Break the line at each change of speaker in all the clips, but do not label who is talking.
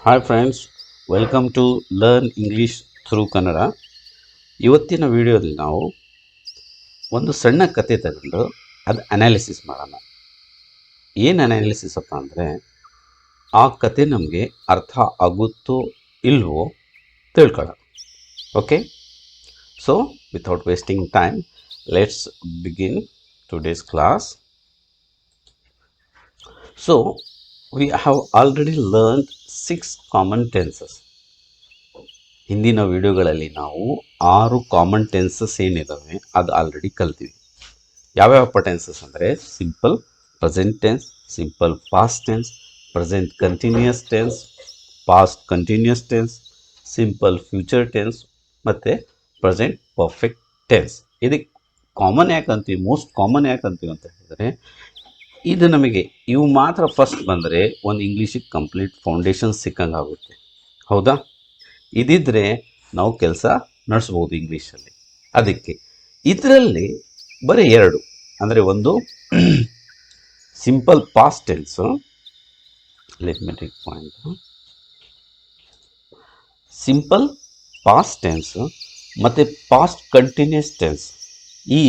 Hi friends, welcome to learn English through Kannada. ಇವತ್ತಿನ ವಿಡಿಯೋದಲ್ಲಿ ನಾವು ಒಂದು ಸಣ್ಣ ಕತೆ ತಗೊಂಡು ಅದು ಅನಾಲಿಸಿಸ್ ಮಾಡೋಣ. ಏನು ಅನಾಲಿಸಿಸ್ ಅಪ್ಪ ಅಂದರೆ, ಆ ಕತೆ ನಮಗೆ ಅರ್ಥ ಆಗುತ್ತೋ ಇಲ್ವೋ ತಿಳ್ಕೊಳ್ಳೋಣ. Okay, so without wasting time, let's begin today's class. So we have already learned 6 common tenses. ಹಿಂದಿನ ವಿಡಿಯೋಗಳಲ್ಲಿ ನಾವು 6 ಕಾಮನ್ ಟೆನ್ಸಸ್ ಏನಿದಾವೆ ಅದು ಆಲ್ರೆಡಿ ಕಲ್ತೀವಿ. ಯಾವ್ಯಾವ ಟೆನ್ಸಸ್ ಅಂದರೆ simple present tense, simple past tense, present continuous tense, past continuous tense, simple future tense ಮತ್ತು present perfect tense. ಇದಕ್ಕೆ common ಯಾಕಂತೀವಿ, most common ಯಾಕಂತೀವಿ ಅಂತ ಹೇಳಿದರೆ, ಇದು ನಮಗೆ ಇವು ಮಾತ್ರ ಫಸ್ಟ್ ಬಂದರೆ ಒಂದು ಇಂಗ್ಲೀಷಿಗೆ ಕಂಪ್ಲೀಟ್ ಫೌಂಡೇಶನ್ ಸಿಕ್ಕಂಗೆ ಆಗುತ್ತೆ. ಹೌದಾ? ಇದಿದ್ದರೆ ನಾವು ಕೆಲಸ ನಡೆಸ್ಬೋದು ಇಂಗ್ಲೀಷಲ್ಲಿ. ಅದಕ್ಕೆ ಇದರಲ್ಲಿ ಬರೀ 2 ಅಂದರೆ ಒಂದು simple past tens, let me take point, simple past tens ಮತ್ತು ಪಾಸ್ಟ್ ಕಂಟಿನ್ಯೂಸ್ ಟೆನ್ಸ್. ಈ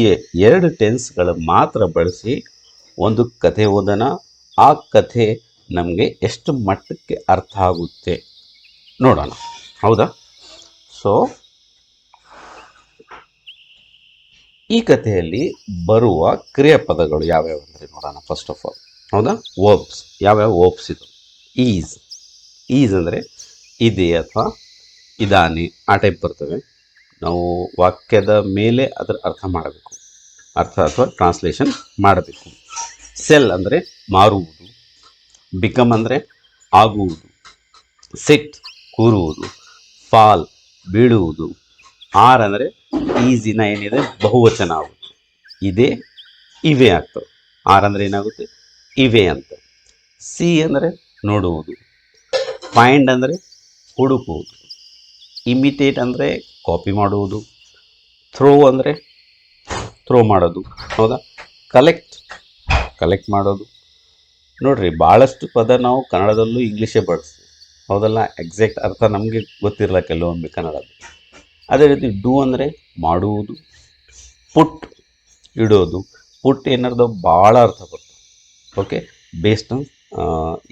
2 ಟೆನ್ಸ್ಗಳ ಮಾತ್ರ ಬಳಸಿ ಒಂದು ಕಥೆ ಓದೋಣ. ಆ ಕಥೆ ನಮಗೆ ಎಷ್ಟು ಮಟ್ಟಕ್ಕೆ ಅರ್ಥ ಆಗುತ್ತೆ ನೋಡೋಣ. ಹೌದಾ? ಸೊ ಈ ಕಥೆಯಲ್ಲಿ ಬರುವ ಕ್ರಿಯಾಪದಗಳು ಯಾವ್ಯಾವ ಅಂದರೆ ನೋಡೋಣ. ಫಸ್ಟ್ ಆಫ್ ಆಲ್, ಹೌದಾ, ವರ್ಬ್ಸ್ ಯಾವ್ಯಾವ ವರ್ಬ್ಸ್ ಇದು. ಈಸ್ ಅಂದರೆ ಇದೆ ಅಥವಾ ಇದಾನೆ ಆ ಟೈಪ್ ಬರ್ತವೆ. ನಾವು ವಾಕ್ಯದ ಮೇಲೆ ಅದರ ಅರ್ಥ ಮಾಡಬೇಕು, ಅರ್ಥ ಅಥವಾ ಟ್ರಾನ್ಸ್ಲೇಷನ್ ಮಾಡಬೇಕು. ಸೆಲ್ ಅಂದರೆ ಮಾರುವುದು, ಬಿಕಮ್ ಅಂದರೆ ಆಗುವುದು, ಸಿಟ್ ಕೂರುವುದು, ಫಾಲ್ ಬೀಳುವುದು, ಆರ್ ಅಂದರೆ ಈಸಿನ ಏನಿದೆ ಬಹುವಚನ ಆಗುತ್ತೆ, ಇದೇ ಇವೆ ಆಗ್ತವೆ. ಆರ್ ಅಂದರೆ ಏನಾಗುತ್ತೆ, ಇವೆ ಅಂತ. ಸಿ ಅಂದರೆ ನೋಡುವುದು, ಫೈಂಡ್ ಅಂದರೆ ಹುಡುಕುವುದು, ಇಮಿಟೇಟ್ ಅಂದರೆ ಕಾಪಿ ಮಾಡುವುದು, ಥ್ರೋ ಅಂದರೆ ಥ್ರೋ ಮಾಡೋದು. ಹೌದಾ? ಕಲೆಕ್ಟ್ ಮಾಡೋದು. ನೋಡ್ರಿ, ಭಾಳಷ್ಟು ಪದ ನಾವು ಕನ್ನಡದಲ್ಲೂ ಇಂಗ್ಲೀಷೇ ಬಳಸ್ತೀವಿ. ಹೌದಲ್ಲ? ಎಕ್ಸಾಕ್ಟ್ ಅರ್ಥ ನಮಗೆ ಗೊತ್ತಿರಲ್ಲ ಕೆಲವೊಮ್ಮೆ ಕನ್ನಡದ. ಅದೇ ರೀತಿ ಡೂ ಅಂದರೆ ಮಾಡುವುದು, ಪುಟ್ ಇಡೋದು. ಪುಟ್ ಏನಾರ್ದು ಭಾಳ ಅರ್ಥ ಬರ್ತದೆ. ಓಕೆ, ಬೇಸ್ಡ್ ಆನ್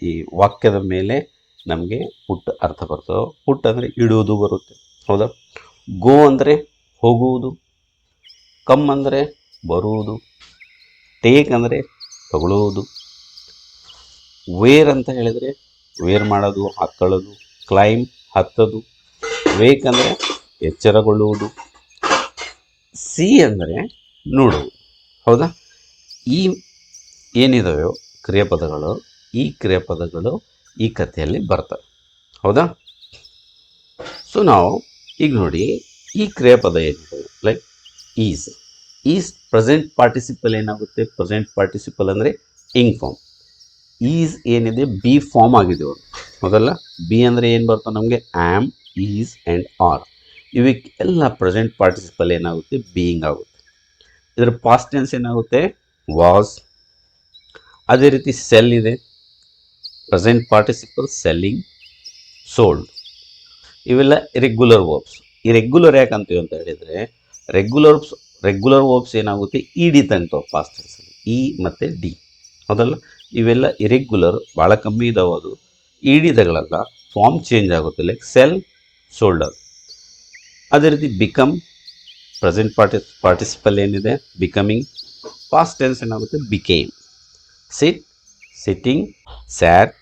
ಈ ವಾಕ್ಯದ ಮೇಲೆ ನಮಗೆ ಪುಟ್ ಅರ್ಥ ಬರ್ತದೆ. ಪುಟ್ ಅಂದರೆ ಇಡೋದು ಬರುತ್ತೆ. ಹೌದಾ? ಗೋ ಅಂದರೆ ಹೋಗುವುದು, ಕಮ್ ಅಂದರೆ ಬರುವುದು, ಟೇಕ್ ಅಂದರೆ ತಗೊಳ್ಳುವುದು, ವೇರ್ ಅಂತ ಹೇಳಿದರೆ ವೇರ್ ಮಾಡೋದು, ಹಾಕ್ಕೊಳ್ಳೋದು, ಕ್ಲೈಮ್ ಹತ್ತೋದು, ವೇಕ್ ಅಂದರೆ ಎಚ್ಚರಗೊಳ್ಳುವುದು, ಸಿ ಅಂದರೆ ನೋಡುವುದು. ಹೌದಾ? ಈ ಏನಿದಾವೆ ಕ್ರಿಯಾಪದಗಳು, ಈ ಕ್ರಿಯಾಪದಗಳು ಈ ಕಥೆಯಲ್ಲಿ ಬರ್ತವೆ. ಹೌದಾ? ಸೊ ನಾವು ಈಗ ನೋಡಿ, ಈ ಕ್ರಿಯಾಪದ ಏನಿದೆ ಲೈಕ್ ಈಸ್ ಪ್ರೆಸೆಂಟ್ ಪಾರ್ಟಿಸಿಪಲ್ ಏನಾಗುತ್ತೆ? ಪ್ರೆಸೆಂಟ್ ಪಾರ್ಟಿಸಿಪಲ್ ಅಂದರೆ ಇಂಗ್ ಫಾರ್ಮ್. ಈಸ್ ಏನಿದೆ ಬಿ ಫಾರ್ಮ್ ಆಗಿದೆ ಒಂದು. ಹೌದಲ್ಲ? ಬಿ ಅಂದರೆ ಏನು ಬರ್ತದೆ ನಮಗೆ? Am, is and are. ಇವಕ್ಕೆಲ್ಲ ಪ್ರೆಸೆಂಟ್ ಪಾರ್ಟಿಸಿಪಲ್ ಏನಾಗುತ್ತೆ? ಬೀಯಿಂಗ್ ಆಗುತ್ತೆ. ಇದರ ಪಾಸ್ಟ್ ಟೆನ್ಸ್ ಏನಾಗುತ್ತೆ? ವಾಸ್. ಅದೇ ರೀತಿ ಸೆಲ್ ಇದೆ, ಪ್ರೆಸೆಂಟ್ ಪಾರ್ಟಿಸಿಪಲ್ ಸೆಲ್ಲಿಂಗ್, ಸೋಲ್ಡ್. ಇವೆಲ್ಲ ರೆಗ್ಯುಲರ್ ವರ್ಬ್ಸ್. ಈ ರೆಗ್ಯುಲರ್ ಯಾಕೆ ಅಂತೀವಿ ಅಂತ ಹೇಳಿದರೆ, ರೆಗ್ಯುಲರ್ ವರ್ಬ್ಸ್ ಏನಾಗುತ್ತೆ? ಇ ಡಿ ತಂಗ್ತಾವೆ ಪಾಸ್ಟ್ ಟೆನ್ಸಲ್ಲಿ, ಇ ಮತ್ತು ಡಿ. ಹೌದಲ್ಲ? ಇವೆಲ್ಲ ಇರೆಗ್ಯುಲರ್, ಭಾಳ ಕಮ್ಮಿ ಇದಾವೆ. ಅದು ಇ ಡಿ ತಗೊಳ್ಳಲ್ಲ, ಫಾರ್ಮ್ ಚೇಂಜ್ ಆಗುತ್ತೆ. Like sell, sold. ಅದೇ ರೀತಿ ಬಿಕಮ್, ಪ್ರೆಸೆಂಟ್ ಪಾರ್ಟಿಸಿಪಲ್ ಏನಿದೆ ಬಿಕಮಿಂಗ್, ಪಾಸ್ಟ್ ಟೆನ್ಸ್ ಏನಾಗುತ್ತೆ? Became. Sit, sitting, sat,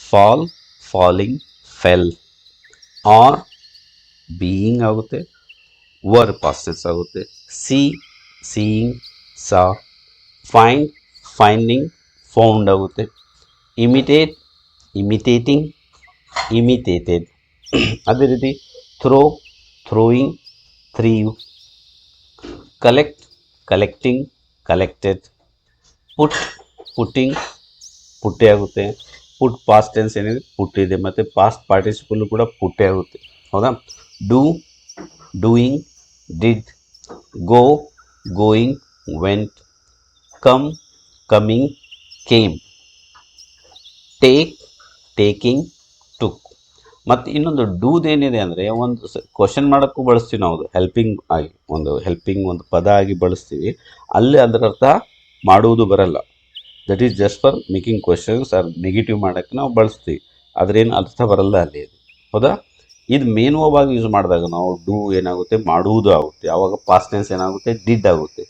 fall, falling, fell. Are being ಆಗುತ್ತೆ, ವರ್ ಪಾಸ್ಟ್ ಟೆನ್ಸ್ ಆಗುತ್ತೆ. ಸಿ ಸೀಯಿಂಗ್, ಸಾ. ಫೈಂಡ್, ಫೈಂಡಿಂಗ್, ಫೌಂಡ್ ಆಗುತ್ತೆ. Imitate, imitating, imitated. ಅದೇ ರೀತಿ throw, throwing, threw. Collect, collecting, collected. Put, putting, put ಆಗುತ್ತೆ. Put past tense ಏನಿದೆ ಪುಟ್ಟಿದೆ, ಮತ್ತು past ಪಾರ್ಟಿಸಿಪಲ್ಲು ಕೂಡ ಪುಟ್ಟೆ ಆಗುತ್ತೆ. ಹೌದಾ? Do, doing, did. Go, going, vent. Come, coming, came. Take, taking, took. ಮತ್ತು ಇನ್ನೊಂದು ಡೂದೇನಿದೆ ಅಂದರೆ ಒಂದು ಕ್ವಶನ್ ಮಾಡೋಕ್ಕೂ ಬಳಸ್ತೀವಿ ನಾವು, ಅದು ಹೆಲ್ಪಿಂಗ್ ಆಗಿ ಒಂದು ಪದ ಆಗಿ ಬಳಸ್ತೀವಿ. ಅಲ್ಲಿ ಅದರ ಅರ್ಥ ಮಾಡುವುದು ಬರಲ್ಲ. That is just for making questions are negative ಮಾಡೋಕ್ಕೆ ನಾವು ಬಳಸ್ತೀವಿ. ಅದ್ರೇನು ಅರ್ಥ ಬರಲ್ಲ ಅಲ್ಲಿ, ಹೌದಾ. ಇದು ಮೇನ್ ಆಗಿ ಯೂಸ್ ಮಾಡಿದಾಗ ನಾವು ಡೂ ಏನಾಗುತ್ತೆ, ಮಾಡುವುದು ಆಗುತ್ತೆ. ಆವಾಗ ಪಾಸ್ಟ್ ಟೆನ್ಸ್ ಏನಾಗುತ್ತೆ, ಡಿಡ್ ಆಗುತ್ತೆ.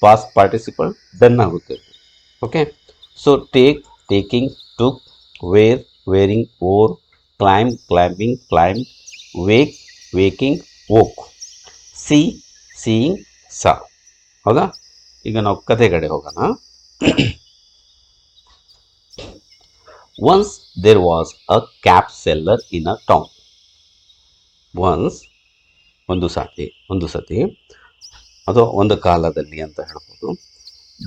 ಪಾಸ್ಟ್ ಪಾರ್ಟಿಸಿಪಲ್ ಡನ್ ಆಗುತ್ತೆ. Okay. So take, taking, took, wear, wearing, wore, climb, climbing, climb, wake, waking, woke, see, seeing, saw. ಹೌದಾ. ಈಗ ನಾವು ಕತೆ ಕಡೆ ಹೋಗೋಣ. Once there was a cap seller in a town. Once ಒಂದು ಸತಿ ಅಥವಾ ಒಂದು ಕಾಲದಲ್ಲಿ ಅಂತ ಹೇಳ್ಬೋದು.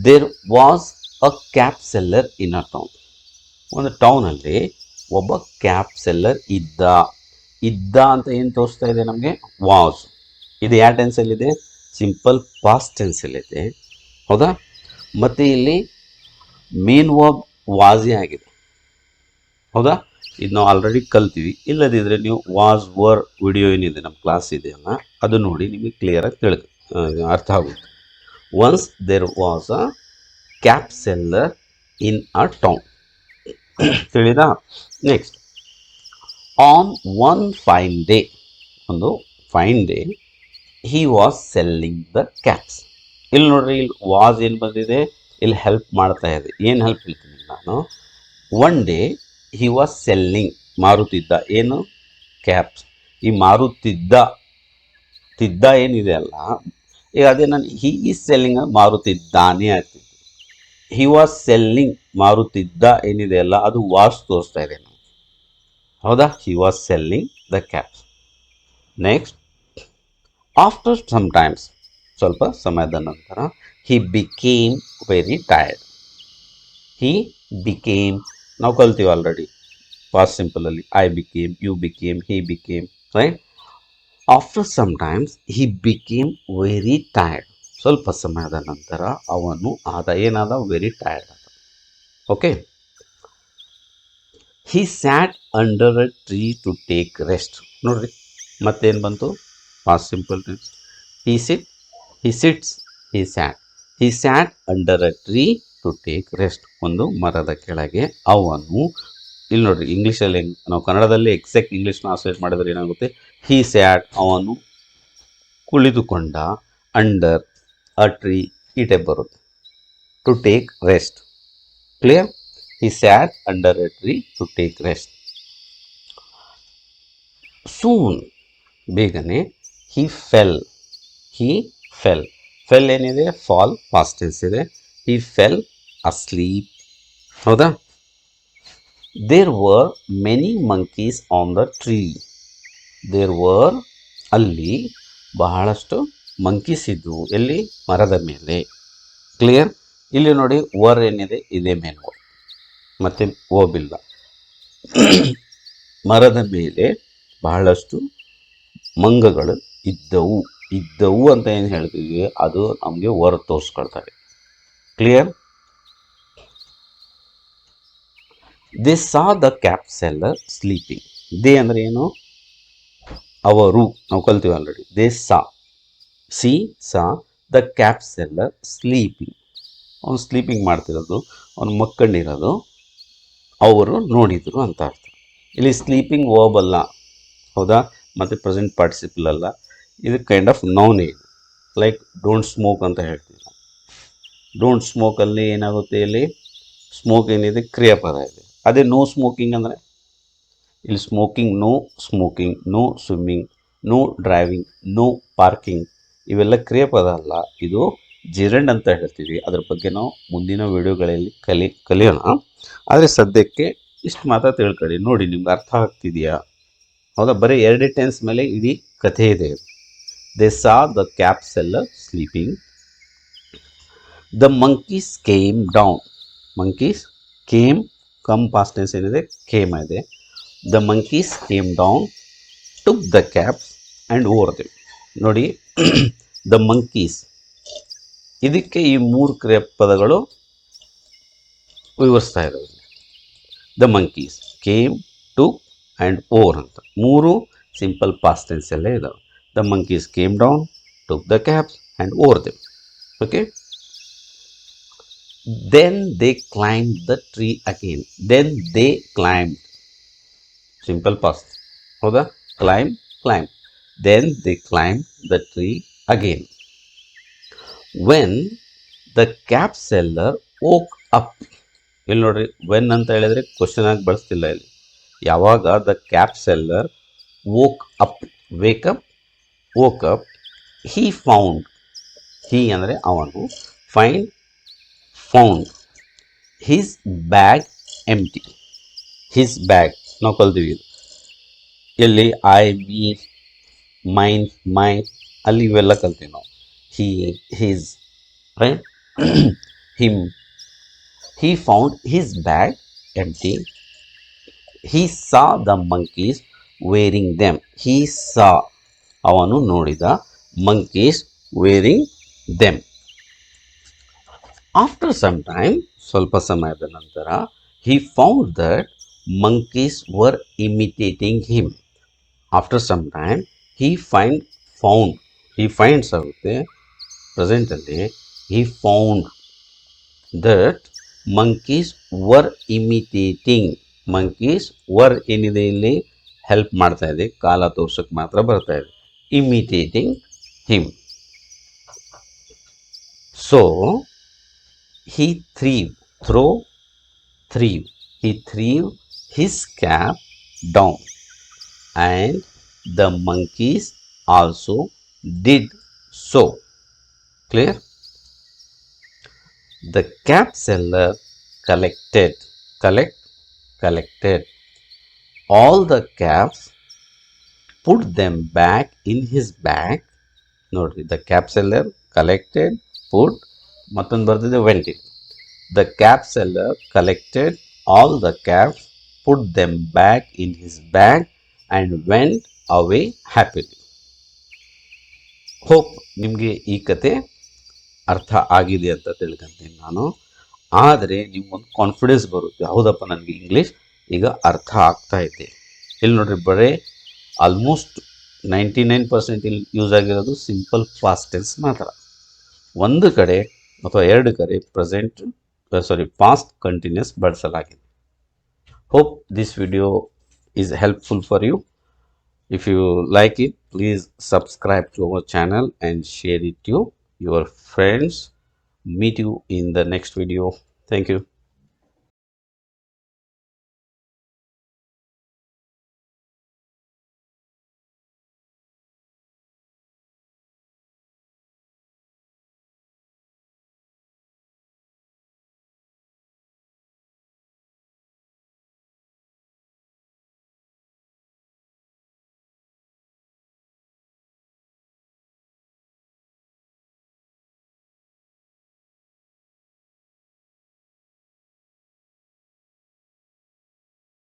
There was a cap seller in a town. ಒಂದು ಟೌನಲ್ಲಿ ಒಬ್ಬ ಕ್ಯಾಪ್ ಸೆಲ್ಲರ್ ಇದ್ದ ಅಂತ ಏನು ತೋರಿಸ್ತಾ ಇದೆ ನಮಗೆ, ವಾಸ್. ಇದು ಯಾವ ಟೆನ್ಸಲ್ಲಿದೆ, ಸಿಂಪಲ್ ಪಾಸ್ಟ್ ಟೆನ್ಸಲ್ಲಿದೆ, ಹೌದಾ. ಮತ್ತು ಇಲ್ಲಿ ಮೇನ್ ವರ್ಬ್ ವಾಸೇ ಆಗಿದೆ, ಹೌದಾ. ಇದು ನಾವು ಆಲ್ರೆಡಿ ಕಲ್ತೀವಿ. ಇಲ್ಲದಿದ್ದರೆ ನೀವು ವಾಸ್ ವರ್ ವಿಡಿಯೋ ಏನಿದೆ ನಮ್ಮ ಕ್ಲಾಸ್ ಇದೆಯಲ್ಲ, ಅದು ನೋಡಿ ನಿಮಗೆ ಕ್ಲಿಯರಾಗಿ ಅರ್ಥ ಆಗುತ್ತೆ. Once there was a cap seller in a town. ತಿಳಿದಾ. Next, on one fine day, ಒಂದು fine day, he was selling the caps. ಇಲ್ಲಿ ನೋಡ್ರಿ, ಇಲ್ಲಿ ವಾಸ್ ಏನು ಬಂದಿದೆ, ಇಲ್ಲಿ ಹೆಲ್ಪ್ ಮಾಡ್ತಾ ಇದೆ. ಏನು ಹೆಲ್ಪ್ ಹೇಳ್ತೀನಿ ನಾನು, one day he was selling, ಮಾರುತ್ತಿದ್ದ, ಏನು, ಕ್ಯಾಪ್ಸ್. ಈ ಮಾರುತ್ತಿದ್ದ ಏನಿದೆ ಅಲ್ಲ, ಈಗ ಅದೇ ನಾನು ಹಿ ಈಸ್ ಸೆಲ್ಲಿಂಗ್ ಮಾರುತ್ತಿದ್ದಾನೆ ಆಗ್ತಿತ್ತು. ಹಿ ವಾಸ್ ಸೆಲ್ಲಿಂಗ್, ಮಾರುತ್ತಿದ್ದ ಏನಿದೆ ಅಲ್ಲ, ಅದು ವಾಸ್ ತೋರಿಸ್ತಾ ಇದೆ, ಹೌದಾ. He was selling the caps. Next, after some times, ಸ್ವಲ್ಪ ಸಮಯದ ನಂತರ, he became very tired. He became ನಾವು ಕಲ್ತೀವಿ ಆಲ್ರೆಡಿ ಪಾಸ್ಟ್ ಸಿಂಪಲಲ್ಲಿ. I became, you became, he became, right. After some times he became very tired. ಸ್ವಲ್ಪ ಸಮಯದ ನಂತರ ಅವನು ಏನಾದ, ವೆರಿ ಟಯರ್ಡ್ ಆದ. Okay. He sat under a tree to take rest. ನೋಡ್ರಿ, ಮತ್ತೇನು ಬಂತು, past simple tense. He sits, he sat under a tree to take rest. ಒಂದು ಮರದ ಕೆಳಗೆ ಅವನು, ಇಲ್ಲಿ ನೋಡ್ರಿ ಇಂಗ್ಲೀಷಲ್ಲಿ ನಾವು ಕನ್ನಡದಲ್ಲಿ ಎಕ್ಸಾಕ್ಟ್ ಇಂಗ್ಲೀಷ್ ಟ್ರಾನ್ಸ್ಲೇಟ್ ಮಾಡಿದ್ರೆ ಏನಾಗುತ್ತೆ, ಹಿ ಸ್ಯಾಟ್, ಅವನು ಕುಳಿತುಕೊಂಡ, ಅಂಡರ್ ಅ ಟ್ರೀ, ಈ ಟೈಪ್ ಬರುತ್ತೆ, to take rest. Clear. He sat under a tree to take rest. Soon, ಬೇಗನೆ, ಹಿ ಫೆಲ್, ಫೆಲ್ ಏನಿದೆ, ಫಾಲ್ ಪಾಸ್ಟ್ ಟೆನ್ಸ್ ಇದೆ. ಹಿ ಫೆಲ್ ಅಸ್ಲೀಪ್, ಹೌದಾ. There were many monkeys on the tree. There were, ಅಲ್ಲಿ ಬಹಳಷ್ಟು monkeys ಇದ್ವು, ಎಲ್ಲಿ, ಮರದ ಮೇಲೆ. ಕ್ಲಿಯರ್. ಇಲ್ಲಿ ನೋಡಿ, ವರ್ ಏನಿದೆ, ಇದೇ ಮೇನ್ ವರ್ಡ್, ಮತ್ತೆ ಓಬಿಲ್ಲ. ಮರದ ಮೇಲೆ ಬಹಳಷ್ಟು ಮಂಗಗಳು ಇದ್ದವು ಅಂತ ಏನು ಹೇಳ್ತೀವಿ, ಅದು ನಮಗೆ ವರ್ ತೋರಿಸ್ಕೊಳ್ತಾರೆ. Clear. They saw the cap seller sleeping. They ಅಂದರೆ ಏನು, ಅವರು, ನಾವು ಕಲ್ತೀವಿ already. They saw the cap seller sleeping. ಅವನು ಸ್ಲೀಪಿಂಗ್ ಮಾಡ್ತಿರೋದು, ಅವನು ಮಕ್ಕಂಡಿರೋದು ಅವರು ನೋಡಿದರು ಅಂತ ಅರ್ಥ. ಇಲ್ಲಿ ಸ್ಲೀಪಿಂಗ್ ವರ್ಬ್ ಅಲ್ಲ, ಹೌದಾ. ಮತ್ತು ಪ್ರೆಸೆಂಟ್ ಪಾರ್ಟಿಸಿಪಲ್ ಅಲ್ಲ, ಇದು ಕೈಂಡ್ ಆಫ್ ನೌನ್. ಇದು ಲೈಕ್ ಡೋಂಟ್ ಸ್ಮೋಕ್ ಅಂತ ಹೇಳ್ತೀವಿ ನಾವು. ಡೋಂಟ್ ಸ್ಮೋಕಲ್ಲಿ ಏನಾಗುತ್ತೆ, ಇಲ್ಲಿ ಸ್ಮೋಕ್ ಏನಿದೆ, ಕ್ರಿಯಾಪದ ಇದೆ. ಅದೇ ನೋ ಸ್ಮೋಕಿಂಗ್ ಅಂದರೆ, ಇಲ್ಲಿ smoking, no swimming, no driving, no parking, ಇವೆಲ್ಲ ಕ್ರಿಯಾಪದ ಅಲ್ಲ, ಇದು ಜಿರಂಡ್ ಅಂತ ಹೇಳ್ತೀವಿ. ಅದ್ರ ಬಗ್ಗೆ ನಾವು ಮುಂದಿನ ವಿಡಿಯೋಗಳಲ್ಲಿ ಕಲಿಯೋಣ. ಆದರೆ ಸದ್ಯಕ್ಕೆ ಇಷ್ಟು ಮಾತ್ರ ತಿಳ್ಕೊಳ್ಳಿ. ನೋಡಿ, ನಿಮ್ಗೆ ಅರ್ಥ ಆಗ್ತಿದೆಯಾ, ಹೌದಾ. ಬರೀ 2 ಟೆನ್ಸ್ ಮೇಲೆ ಇಡೀ ಕಥೆ ಇದೆ. They saw the cap seller sleeping. The monkeys came down. Monkeys come past tense ಏನಿದೆ, ಕೇಮ್ ಇದೆ. The monkeys came down, took the caps and wore them. ನೋಡಿ, ದ ಮಂಕೀಸ್, ಇದಕ್ಕೆ ಈ 3 ಕ್ರಿಯಾಪದಗಳು ವಿವರಿಸ್ತಾ ಇರೋದು. The monkeys came, took and wore ಅಂತ ಮೂರು ಸಿಂಪಲ್ ಪಾಸ್ಟ್ ಟೆನ್ಸಲ್ಲೇ ಇದಾವೆ. The monkeys came down, took the caps and wore them. Okay, then they climb the tree again. Then they climb simple past, ಹೌದಾ? Climb climb. Then they climb the tree again. When the cap seller woke up. ಇಲ್ಲಿ ನೋಡ್ರಿ, when ಅಂತ ಹೇಳಿದ್ರೆ question ಆಗಿ ಬಳಸ್ತಿಲ್ಲ ಇಲ್ಲಿ. ಯಾವಾಗ the cap seller woke up, wake up, woke up, he found, he ಅಂದರೆ ಅವನು, find found, his bag empty. His bag ನಾವು ಕಲ್ತೀವಿ ಎಲ್ಲಿ, ಐ, ಮೀ, ಮೈನ್, ಮೈನ್, ಅಲ್ಲಿ ಇವೆಲ್ಲ ಕಲ್ತೀವಿ ನಾವು. He, his, right. Him, he found his bag empty. He saw the monkeys wearing them. He saw, ಅವನು ನೋಡಿದ, monkeys wearing them. After some time, ಸ್ವಲ್ಪ ಸಮಯದ ನಂತರ, he found that monkeys were imitating him. After some time, found, he finds ಆಗುತ್ತೆ present ಅಲ್ಲಿ. he found that monkeys were imitating. monkeys were ಏನಿದೆ ಇಲ್ಲಿ, help ಮಾಡ್ತಾ ಇದೆ, ಕಾಲ ತೋರ್ಸಕ್ಕೆ ಮಾತ್ರ ಬರ್ತಾ ಇದೆ. imitating him. So he threw, throw, threw, he threw his cap down and the monkeys also did so. Clear? The cap seller collected, collected all the caps, put them back in his bag. ನೋಡ್ರಿ, the cap seller collected, put, ಮತ್ತೊಂದು ಬರ್ತಿದೆ went it. The cap seller collected all the caps, put them back in his bag and went away happily. Hope ನಿಮಗೆ ಈ ಕತೆ ಅರ್ಥ ಆಗಿದೆ ಅಂತ ತಿಳ್ಕೊಂತೀನಿ ನಾನು. ಆದರೆ ನಿಮ್ಗೊಂದು ಕಾನ್ಫಿಡೆನ್ಸ್ ಬರುತ್ತೆ, ಹೌದಪ್ಪ ನನಗೆ ಇಂಗ್ಲೀಷ್ ಈಗ ಅರ್ಥ ಆಗ್ತಾ ಇದೆ. ಇಲ್ಲಿ ನೋಡ್ರಿ, ಬರೀ ಆಲ್ಮೋಸ್ಟ್ 99% ಇಲ್ಲಿ ಯೂಸ್ ಆಗಿರೋದು ಸಿಂಪಲ್ ಪಾಸ್ಟ್ ಟೆನ್ಸ್ ಮಾತ್ರ. ಒಂದು ಕಡೆ ಅಥವಾ ಎರಡು ಕಡೆ ಪಾಸ್ಟ್ ಕಂಟಿನ್ಯೂಸ್ ಬಳಸಲಾಗಿದೆ. Hope this video is helpful for you. If you like it, please subscribe to our channel and share it to your friends. Meet you in the next video. Thank you.